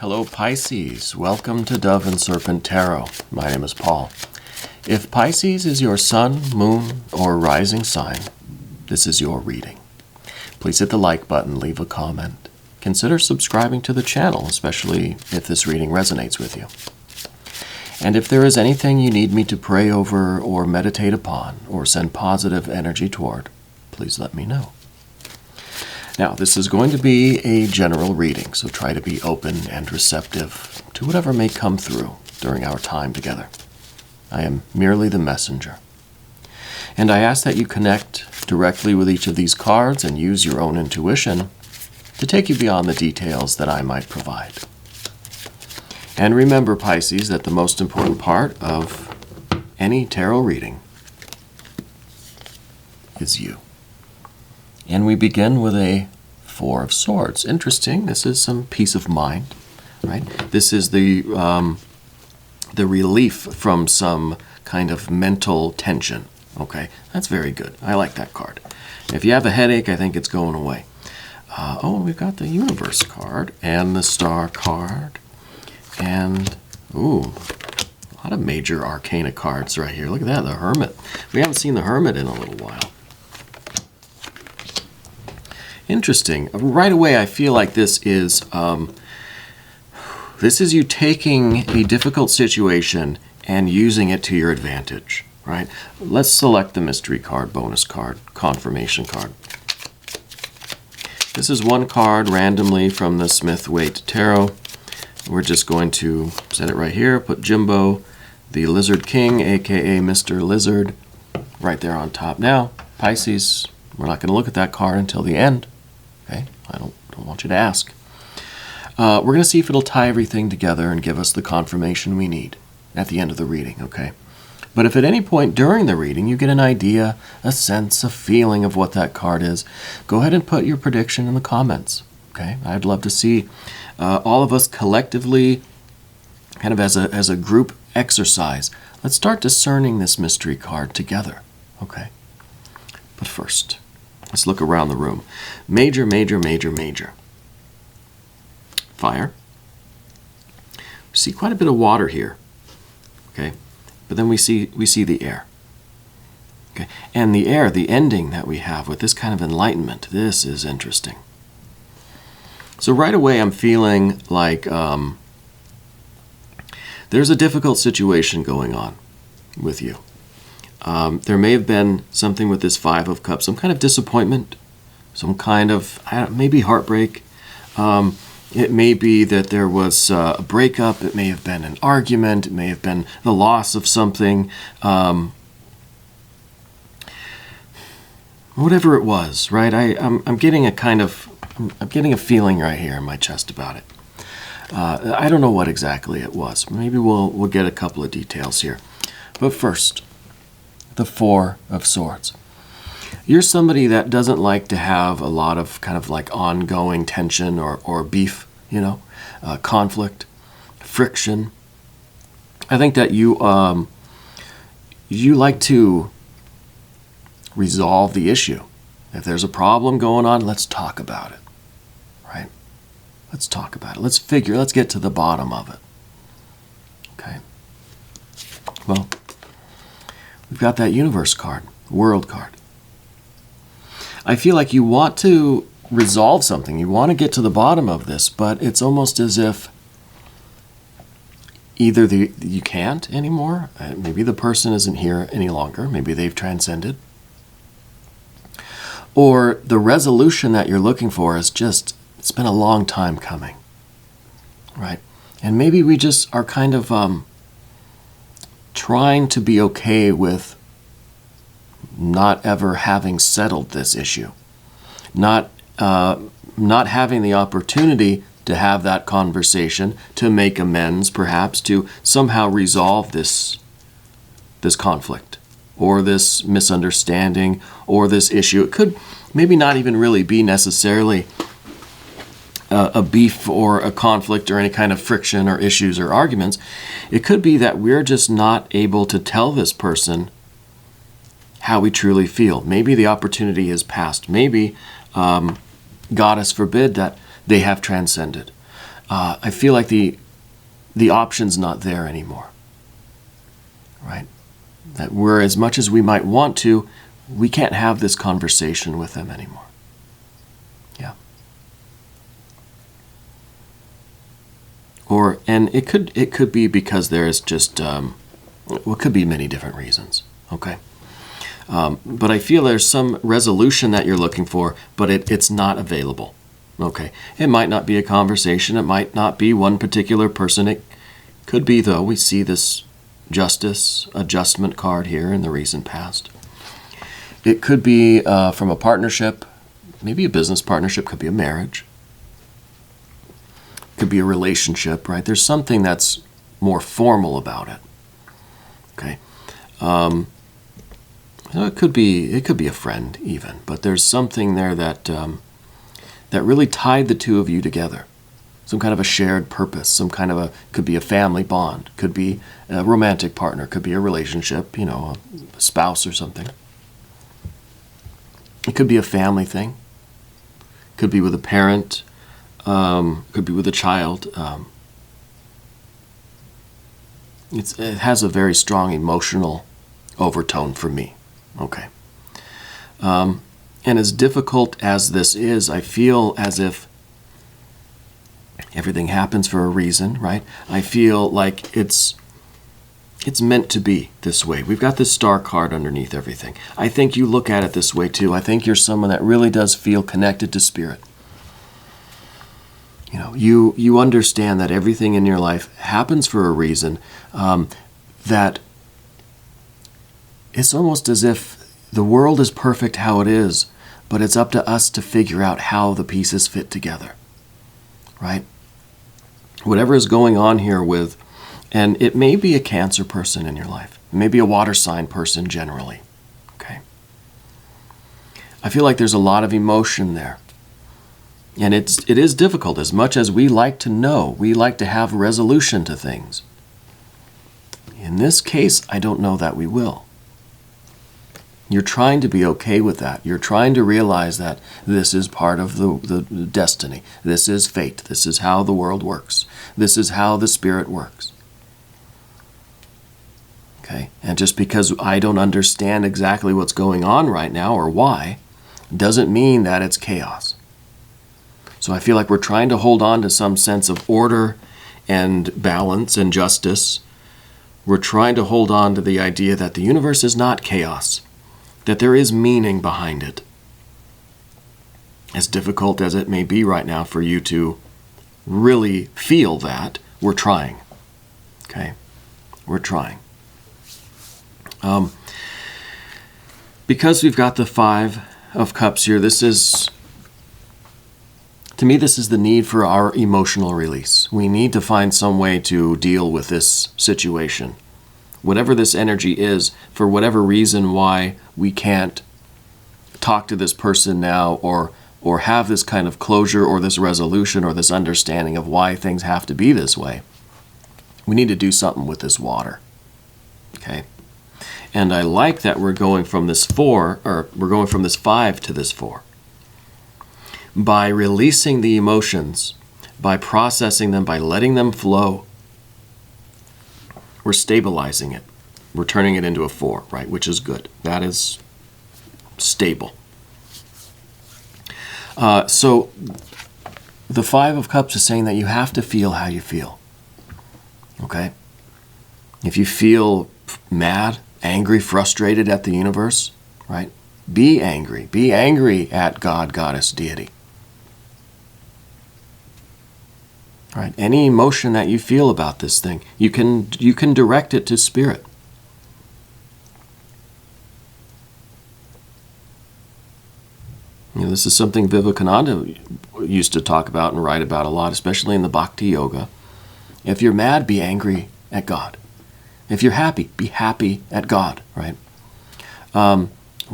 Hello Pisces, welcome to Dove and Serpent Tarot. My name is Paul. If Pisces is your sun, moon, or rising sign, this is your reading. Please hit the like button, leave a comment. Consider subscribing to the channel, especially if this reading resonates with you. And if there is anything you need me to pray over or meditate upon or send positive energy toward, please let me know. Now, this is going to be a general reading, so try to be open and receptive to whatever may come through during our time together. I am merely the messenger. And I ask that you connect directly with each of these cards and use your own intuition to take you beyond the details that I might provide. And remember, Pisces, that the most important part of any tarot reading is you. And we begin with a Four of Swords. Interesting. This is some peace of mind, right? This is the relief from some kind of mental tension. Okay, that's very good. I like that card. If you have a headache, I think it's going away. We've got the Universe card and the Star card, and a lot of major arcana cards right here. Look at that, the Hermit. We haven't seen the Hermit in a little while. Interesting. Right away, I feel like this is you taking a difficult situation and using it to your advantage, right? Let's select the mystery card, bonus card, confirmation card. This is one card randomly from the Smith-Waite Tarot. We're just going to set it right here, put Jimbo, the Lizard King, aka Mr. Lizard, right there on top. Now, Pisces, we're not going to look at that card until the end. Okay, I don't want you to ask. We're going to see if it'll tie everything together and give us the confirmation we need at the end of the reading, okay? But if at any point during the reading you get an idea, a sense, a feeling of what that card is, go ahead and put your prediction in the comments, okay? I'd love to see all of us collectively, kind of as a group exercise, let's start discerning this mystery card together, okay? But first, let's look around the room. Major, major, major, major. Fire. We see quite a bit of water here. Okay? But then we see the air. Okay? And the air, the ending that we have with this kind of enlightenment, this is interesting. So right away I'm feeling like there's a difficult situation going on with you. There may have been something with this Five of Cups, some kind of disappointment, some kind of, maybe heartbreak. It may be that there was a breakup. It may have been an argument. It may have been the loss of something. Whatever it was, right? I'm getting I'm getting a feeling right here in my chest about it. I don't know what exactly it was. Maybe we'll get a couple of details here. But first, the Four of Swords. You're somebody that doesn't like to have a lot of kind of like ongoing tension or beef, conflict, friction. I think that you like to resolve the issue. If there's a problem going on, let's talk about it, right? Let's talk about it. Let's get to the bottom of it. Okay. Well, we've got that Universe card, World card. I feel like you want to resolve something. You want to get to the bottom of this, but it's almost as if either you can't anymore. Maybe the person isn't here any longer. Maybe they've transcended. Or the resolution that you're looking for is just, it's been a long time coming, right? And maybe we just are kind of trying to be okay with not ever having settled this issue, not having the opportunity to have that conversation, to make amends, perhaps to somehow resolve this conflict or this misunderstanding or this issue. It could maybe not even really be necessarily a beef or a conflict or any kind of friction or issues or arguments. It could be that we're just not able to tell this person how we truly feel. Maybe the opportunity has passed. Maybe, goddess forbid, that they have transcended. I feel like the option's not there anymore, right? That we're, as much as we might want to, we can't have this conversation with them anymore. Yeah. And it could be because there is just, it could be many different reasons, okay? But I feel there's some resolution that you're looking for, but it's not available. Okay. It might not be a conversation. It might not be one particular person. It could be, though. We see this justice adjustment card here in the recent past. It could be from a partnership, maybe a business partnership, could be a marriage. Could be a relationship, right? There's something that's more formal about it. Okay. It could be a friend even, but there's something there that that really tied the two of you together. Some kind of a shared purpose, could be a family bond, could be a romantic partner, could be a relationship, a spouse or something. It could be a family thing. Could be with a parent, could be with a child. It has a very strong emotional overtone for me. Okay. And as difficult as this is, I feel as if everything happens for a reason, right? I feel like it's meant to be this way. We've got this star card underneath everything. I think you look at it this way too. I think you're someone that really does feel connected to spirit. You understand that everything in your life happens for a reason, that it's almost as if the world is perfect how it is, but it's up to us to figure out how the pieces fit together, right? Whatever is going on here and it may be a Cancer person in your life, it may be a water sign person generally, okay? I feel like there's a lot of emotion there. And it is difficult. As much as we like to know, we like to have resolution to things. In this case, I don't know that we will. You're trying to be okay with that. You're trying to realize that this is part of the destiny. This is fate. This is how the world works. This is how the spirit works. Okay? And just because I don't understand exactly what's going on right now or why, doesn't mean that it's chaos. So I feel like we're trying to hold on to some sense of order and balance and justice. We're trying to hold on to the idea that the universe is not chaos, that there is meaning behind it. As difficult as it may be right now for you to really feel that, we're trying. Okay? We're trying. Because we've got the Five of Cups here, to me, this is the need for our emotional release. We need to find some way to deal with this situation. Whatever this energy is, for whatever reason why we can't talk to this person now or have this kind of closure or this resolution or this understanding of why things have to be this way, we need to do something with this water. Okay? And I like that we're going from this 4, or we're going from this 5 to this 4. By releasing the emotions, by processing them, by letting them flow, we're stabilizing it. We're turning it into a 4, right? Which is good. That is stable. So the 5 of Cups is saying that you have to feel how you feel. Okay? If you feel mad, angry, frustrated at the universe, right? Be angry. Be angry at God, Goddess, Deity. Right? Any emotion that you feel about this thing, you can direct it to spirit. This is something Vivekananda used to talk about and write about a lot, especially in the Bhakti Yoga. If you're mad, be angry at God. If you're happy, be happy at God, right?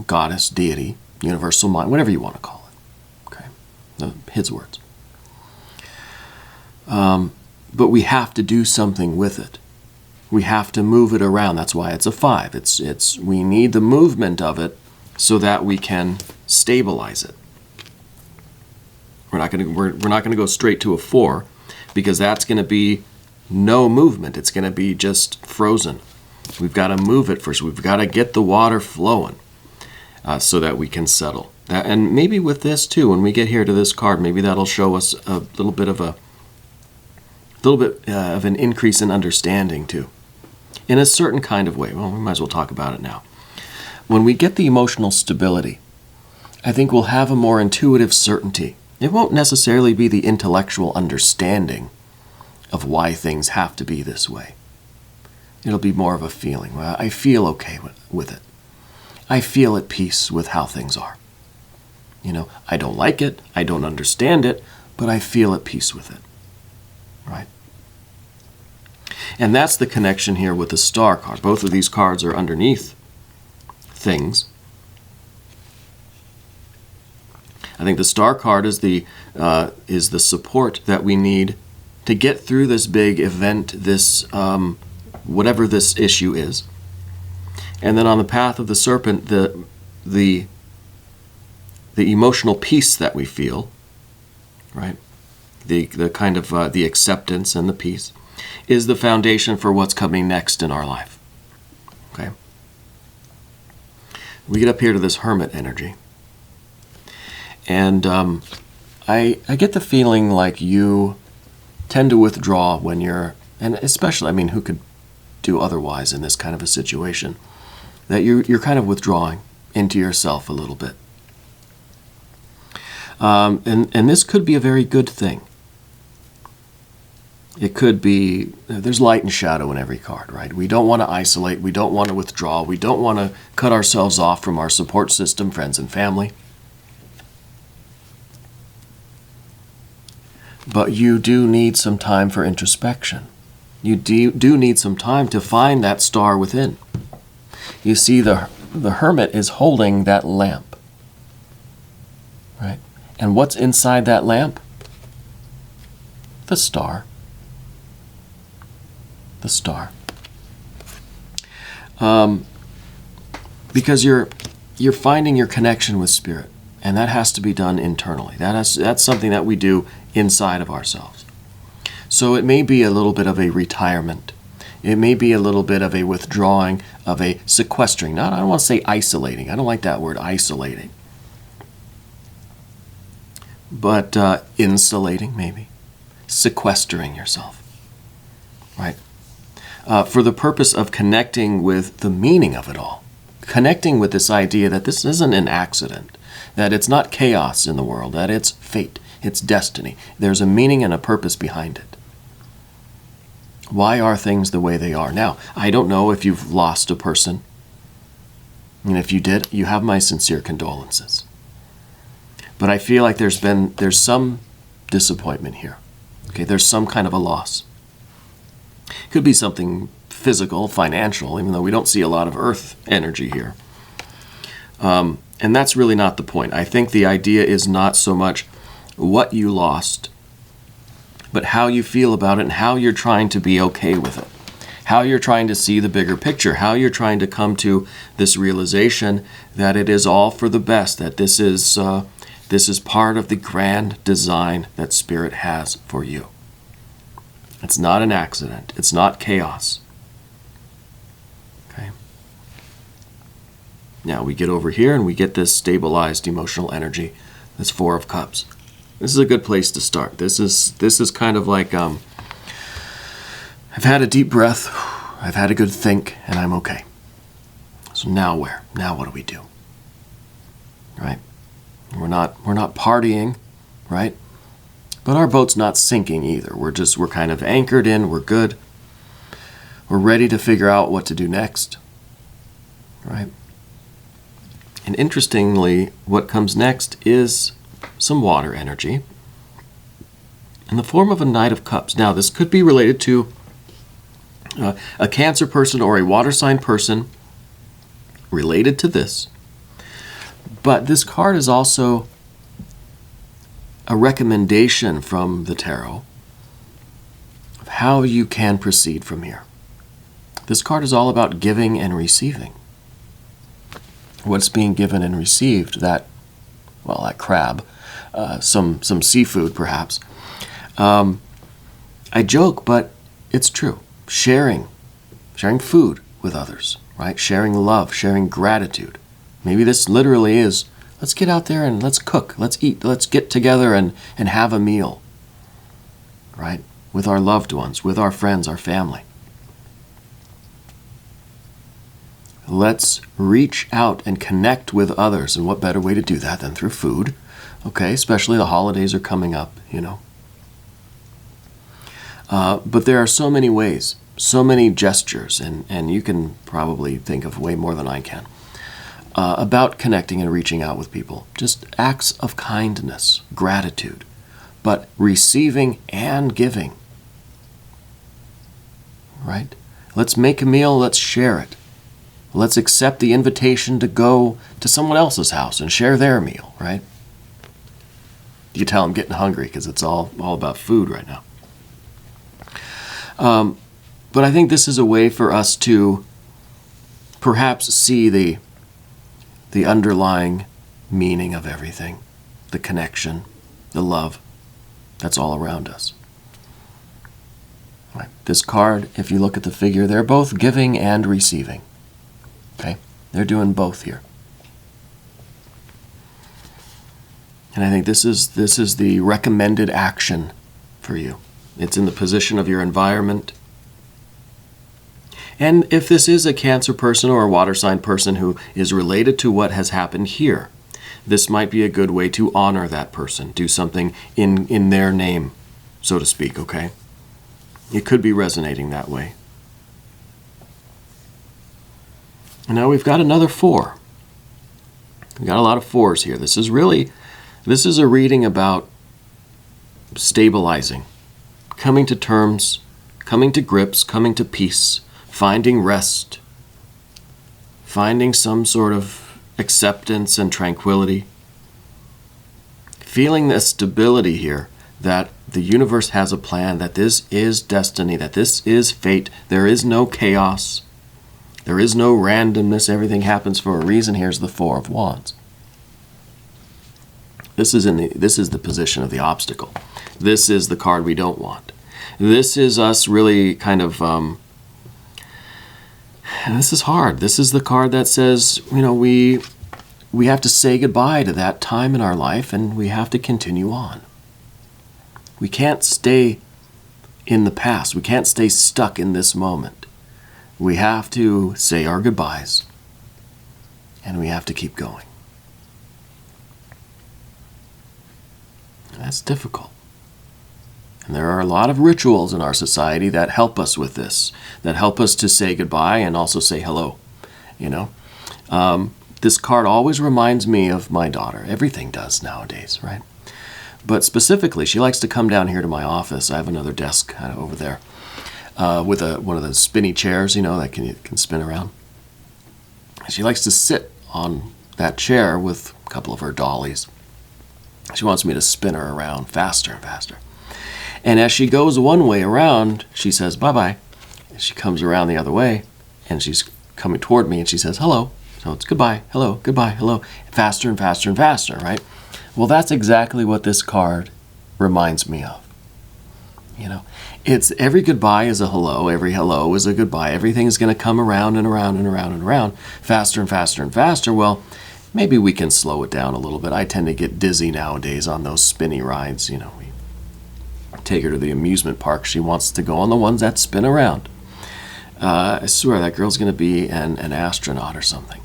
Goddess, deity, universal mind, whatever you want to call it. Okay, his words. But we have to do something with it. We have to move it around. That's why it's a 5. We need the movement of it so that we can stabilize it. We're not going to go straight to a 4. because that's going to be no movement. It's going to be just frozen. We've got to move it first. We've got to get the water flowing so that we can settle. And maybe with this too, when we get here to this card, maybe that'll show us a little bit of an increase in understanding too, in a certain kind of way. Well, we might as well talk about it now. When we get the emotional stability, I think we'll have a more intuitive certainty. It won't necessarily be the intellectual understanding of why things have to be this way. It'll be more of a feeling. Well, I feel okay with it. I feel at peace with how things are. I don't like it, I don't understand it, but I feel at peace with it. Right? And that's the connection here with the Star card. Both of these cards are underneath things. I think the Star card is the support that we need to get through this big event, this whatever this issue is. And then on the path of the Serpent, the emotional peace that we feel, right? The kind of the acceptance and the peace is the foundation for what's coming next in our life. Okay. We get up here to this Hermit energy. And I get the feeling like you tend to withdraw when you're, and especially, who could do otherwise in this kind of a situation, that you're kind of withdrawing into yourself a little bit. And this could be a very good thing. It could be, there's light and shadow in every card, right? We don't want to isolate, we don't want to withdraw, we don't want to cut ourselves off from our support system, friends and family. But you do need some time for introspection. You do need some time to find that star within. You see, the Hermit is holding that lamp, right? And what's inside that lamp? The star. The star. Because you're finding your connection with Spirit, and that has to be done internally. That's something that we do inside of ourselves. So it may be a little bit of a retirement. It may be a little bit of a withdrawing, of a sequestering. I don't want to say isolating. I don't like that word, isolating. But insulating, maybe. Sequestering yourself. Right? For the purpose of connecting with the meaning of it all. Connecting with this idea that this isn't an accident. That it's not chaos in the world. That it's fate. It's destiny. There's a meaning and a purpose behind it. Why are things the way they are? Now, I don't know if you've lost a person. And if you did, you have my sincere condolences. But I feel like there's some disappointment here. Okay, there's some kind of a loss. Could be something physical, financial, even though we don't see a lot of earth energy here. And that's really not the point. I think the idea is not so much what you lost, but how you feel about it and how you're trying to be okay with it. How you're trying to see the bigger picture. How you're trying to come to this realization that it is all for the best, that this is part of the grand design that Spirit has for you. It's not an accident. It's not chaos. Okay. Now we get over here and we get this stabilized emotional energy. This Four of Cups. This is a good place to start. This is kind of like I've had a deep breath, I've had a good think, and I'm okay. So now where? Now what do we do? Right? We're not partying, right? But our boat's not sinking either. We're kind of anchored in, we're good. We're ready to figure out what to do next. Right? And interestingly, what comes next is some water energy in the form of a Knight of Cups. Now, this could be related to a Cancer person or a water sign person related to this. But this card is also a recommendation from the tarot of how you can proceed from here. This card is all about giving and receiving. What's being given and received, that crab, some seafood perhaps, I joke, but it's true. Sharing food with others, right? Sharing love, sharing gratitude. Maybe this literally is, let's get out there and let's cook, let's eat, let's get together and have a meal, right? With our loved ones, with our friends, our family. Let's reach out and connect with others. And what better way to do that than through food? Okay, especially the holidays are coming up, you know. But there are so many ways, so many gestures, and you can probably think of way more than I can, about connecting and reaching out with people. Just acts of kindness, gratitude, but receiving and giving, right? Let's make a meal, let's share it. Let's accept the invitation to go to someone else's house and share their meal, right? You can tell I'm getting hungry because it's all about food right now. But I think this is a way for us to perhaps see the underlying meaning of everything, the connection, the love that's all around us. Right. This card, if you look at the figure, they're both giving and receiving. Okay? They're doing both here. And I think this is the recommended action for you. It's in the position of your environment. And if this is a Cancer person or a water sign person who is related to what has happened here, this might be a good way to honor that person. Do something in their name, so to speak, okay? It could be resonating that way. And now we've got another 4. We've got a lot of 4s here. This is a reading about stabilizing, coming to terms, coming to grips, coming to peace, finding rest, finding some sort of acceptance and tranquility, feeling the stability here that the universe has a plan, that this is destiny, that this is fate. There is no chaos. There is no randomness. Everything happens for a reason. Here's the 4 of Wands. This is the position of the obstacle. This is the card we don't want. This is us really kind of, and this is hard. This is the card that says, you know, we have to say goodbye to that time in our life and we have to continue on. We can't stay in the past. We can't stay stuck in this moment. We have to say our goodbyes and we have to keep going. That's difficult. And there are a lot of rituals in our society that help us with this, that help us to say goodbye and also say hello. You know, this card always reminds me of my daughter. Everything does nowadays, right? But specifically, she likes to come down here to my office. I have another desk over there with one of those spinny chairs, you know, that can spin around. She likes to sit on that chair with a couple of her dollies. She wants me to spin her around faster and faster. And as she goes one way around, she says, bye-bye. She comes around the other way, and she's coming toward me, and she says, hello. So it's goodbye, hello, goodbye, hello. Faster and faster and faster, right? Well, that's exactly what this card reminds me of. You know, it's every goodbye is a hello, every hello is a goodbye. Everything's going to come around and around and around and around, faster and faster and faster. Well, maybe we can slow it down a little bit. I tend to get dizzy nowadays on those spinny rides. You know, we take her to the amusement park. She wants to go on the ones that spin around. I swear that girl's going to be an astronaut or something.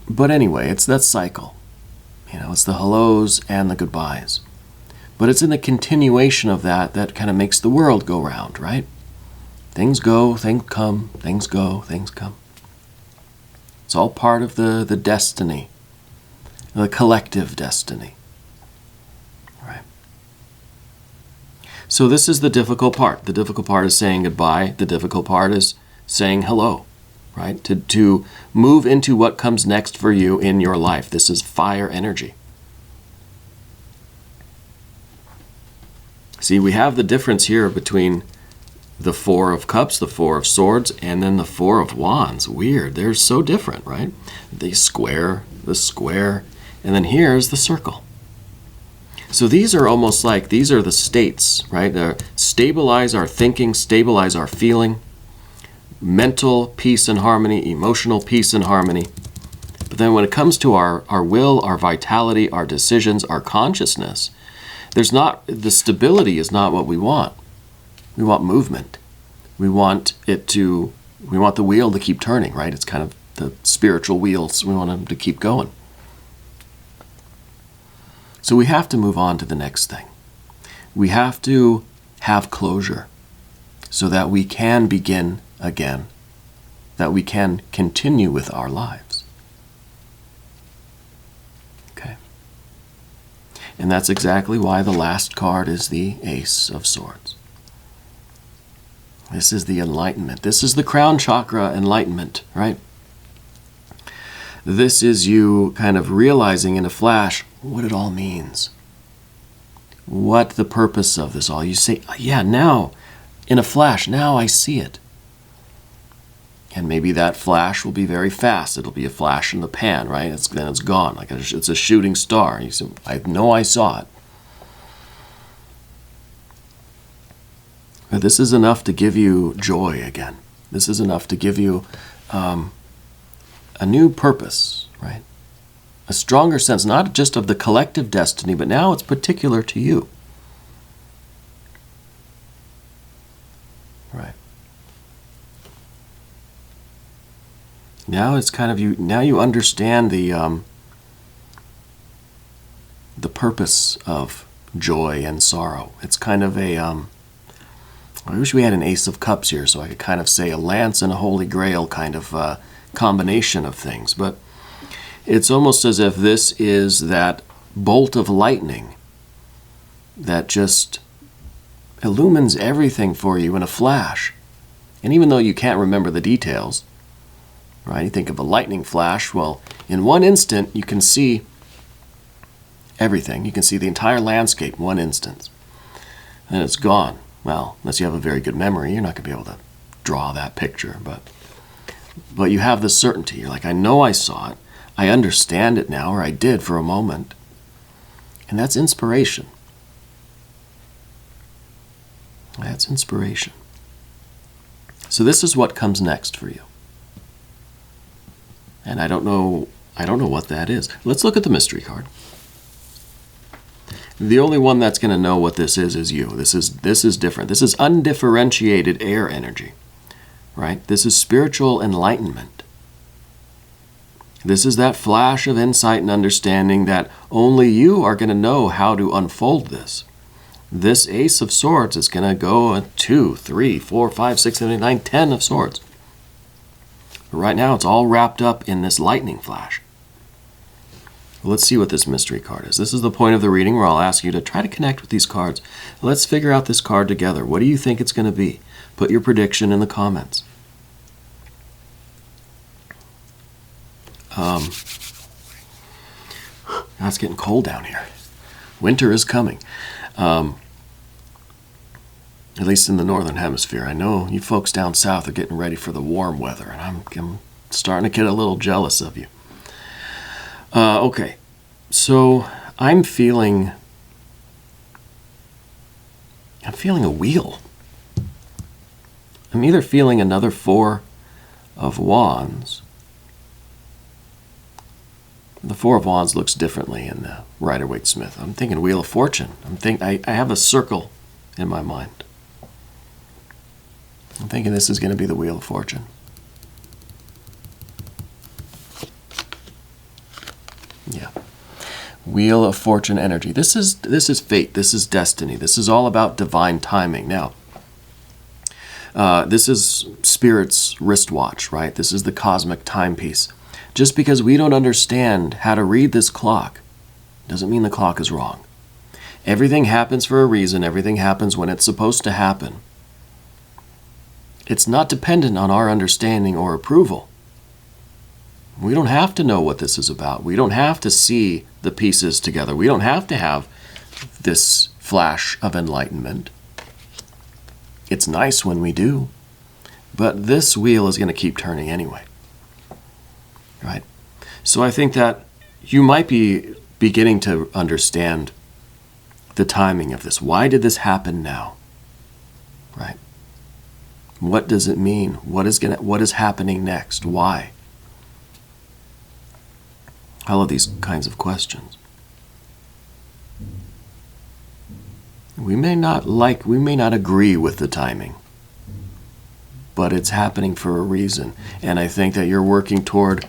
But anyway, it's that cycle. You know, it's the hellos and the goodbyes. But it's in the continuation of that kind of makes the world go round, right? Things go, things come, things go, things come. It's all part of the destiny, the collective destiny. Right? So this is the difficult part. The difficult part is saying goodbye. The difficult part is saying hello, right? To move into what comes next for you in your life. This is fire energy. See, we have the difference here between the 4 of Cups, the 4 of Swords, and then the 4 of Wands. Weird. They're so different, right? The square, and then here's the circle. So these are almost like, these are the states, right? They're stabilize our thinking, stabilize our feeling, mental peace and harmony, emotional peace and harmony. But then when it comes to our will, our vitality, our decisions, our consciousness, the stability is not what we want. We want movement. We want the wheel to keep turning, right? It's kind of the spiritual wheels. We want them to keep going. So we have to move on to the next thing. We have to have closure so that we can begin again, that we can continue with our lives. Okay. And that's exactly why the last card is the Ace of Swords. This is the enlightenment. This is the crown chakra enlightenment, right? This is you kind of realizing in a flash what it all means. What the purpose of this all. You say, yeah, now, in a flash, now I see it. And maybe that flash will be very fast. It'll be a flash in the pan, right? Then it's gone. Like it's a shooting star. You say, I know I saw it. But this is enough to give you joy again. This is enough to give you a new purpose, right? A stronger sense, not just of the collective destiny, but now it's particular to you. Right. Now it's kind of now you understand the purpose of joy and sorrow. It's kind of I wish we had an Ace of Cups here so I could kind of say a Lance and a Holy Grail kind of combination of things. But it's almost as if this is that bolt of lightning that just illumines everything for you in a flash. And even though you can't remember the details, right? You think of a lightning flash, well, in one instant you can see everything. You can see the entire landscape in one instant. And it's gone. Well, unless you have a very good memory, you're not going to be able to draw that picture. But you have the certainty. You're like, I know I saw it. I understand it now, or I did for a moment. And that's inspiration. That's inspiration. So this is what comes next for you. And I don't know what that is. Let's look at the mystery card. The only one that's going to know what this is you. This is different. This is undifferentiated air energy, right? This is spiritual enlightenment. This is that flash of insight and understanding that only you are going to know how to unfold this. This Ace of Swords is going to go a 2, 3, 4, 5, 6, 7, 8, 9, 10 of swords. But right now it's all wrapped up in this lightning flash. Let's see what this mystery card is. This is the point of the reading where I'll ask you to try to connect with these cards. Let's figure out this card together. What do you think it's going to be? Put your prediction in the comments. It's getting cold down here. Winter is coming. At least in the northern hemisphere. I know you folks down south are getting ready for the warm weather, and I'm starting to get a little jealous of you. Okay, so I'm feeling a wheel. I'm either feeling another 4 of Wands. The 4 of Wands looks differently in the Rider-Waite-Smith. I'm thinking Wheel of Fortune. I have a circle in my mind. I'm thinking this is going to be the Wheel of Fortune. Yeah. Wheel of Fortune energy. This is fate. This is destiny. This is all about divine timing. Now, this is Spirit's wristwatch, right? This is the cosmic timepiece. Just because we don't understand how to read this clock doesn't mean the clock is wrong. Everything happens for a reason. Everything happens when it's supposed to happen. It's not dependent on our understanding or approval. We don't have to know what this is about. We don't have to see the pieces together. We don't have to have this flash of enlightenment. It's nice when we do, but this wheel is going to keep turning anyway. Right? So I think that you might be beginning to understand the timing of this. Why did this happen now? Right? What does it mean? What is happening next? Why? All of these kinds of questions. We may not agree with the timing, but it's happening for a reason. And I think that you're working toward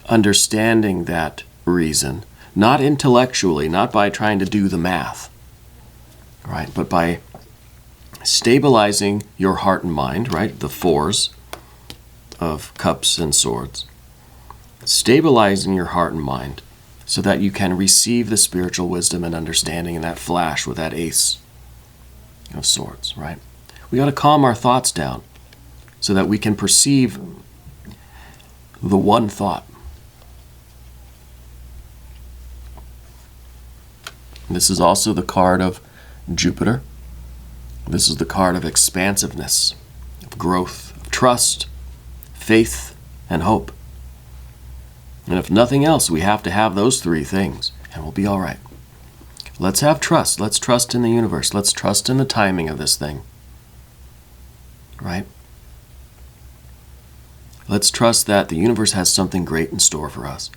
understanding that reason, not intellectually, not by trying to do the math, right? But by stabilizing your heart and mind, right? The fours of cups and swords. Stabilizing your heart and mind so that you can receive the spiritual wisdom and understanding in that flash with that ace of swords, right? We got to calm our thoughts down so that we can perceive the one thought. This is also the card of Jupiter. This is the card of expansiveness, of growth, of trust, faith, and hope. And if nothing else, we have to have those three things, and we'll be all right. Let's have trust. Let's trust in the universe. Let's trust in the timing of this thing. Right? Let's trust that the universe has something great in store for us.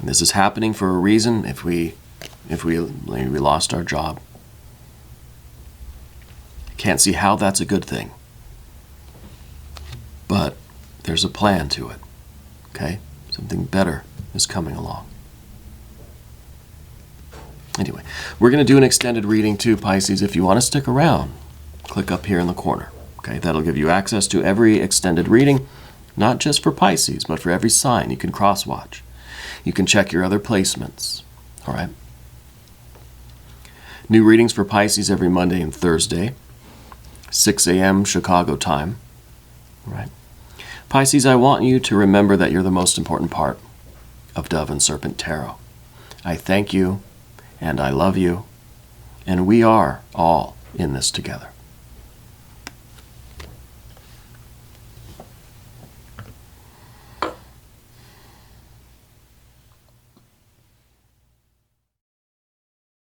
And this is happening for a reason. If we lost our job, can't see how that's a good thing. But there's a plan to it. Okay? Something better is coming along. Anyway, we're going to do an extended reading too, Pisces. If you want to stick around, click up here in the corner. Okay, that'll give you access to every extended reading, not just for Pisces, but for every sign. You can cross-watch. You can check your other placements. All right? New readings for Pisces every Monday and Thursday, 6 a.m. Chicago time. All right? Pisces, I want you to remember that you're the most important part of Dove and Serpent Tarot. I thank you, and I love you, and we are all in this together.